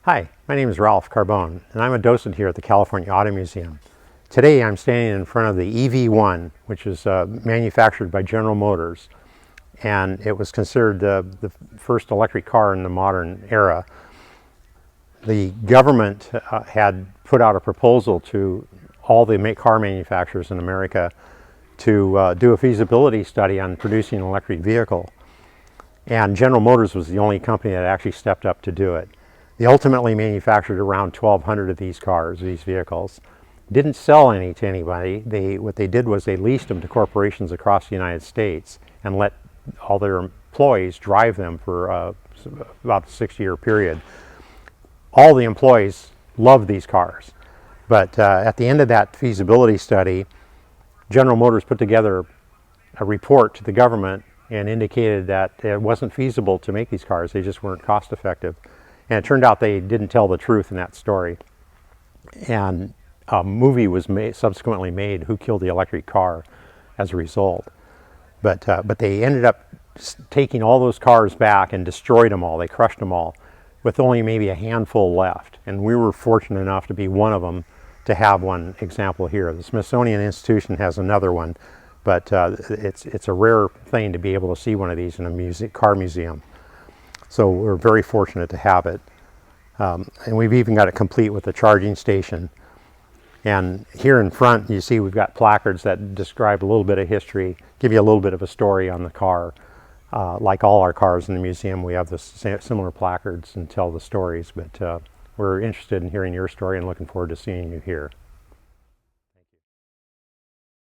Hi, my name is Ralph Carbone, and I'm a docent here at the California Auto Museum. Today I'm standing in front of the EV1, which is manufactured by General Motors, and it was considered the first electric car in the modern era. The government had put out a proposal to all the car manufacturers in America to do a feasibility study on producing an electric vehicle, and General Motors was the only company that actually stepped up to do it. They ultimately manufactured around 1,200 of these cars, these vehicles. Didn't sell any to anybody. What they did was they leased them to corporations across the United States and let all their employees drive them for about a 6-year period. All the employees loved these cars. But at the end of that feasibility study, General Motors put together a report to the government and indicated that it wasn't feasible to make these cars. They just weren't cost effective. And it turned out they didn't tell the truth in that story. And a movie was subsequently made, Who Killed the Electric Car, as a result. But they ended up taking all those cars back and destroyed them all. They crushed them all, with only maybe a handful left. And we were fortunate enough to be one of them, to have one example here. The Smithsonian Institution has another one, but it's a rare thing to be able to see one of these in a car museum. So we're very fortunate to have it. And we've even got it complete with a charging station. And here in front, you see we've got placards that describe a little bit of history, give you a little bit of a story on the car. Like all our cars in the museum, we have similar placards and tell the stories. But we're interested in hearing your story and looking forward to seeing you here.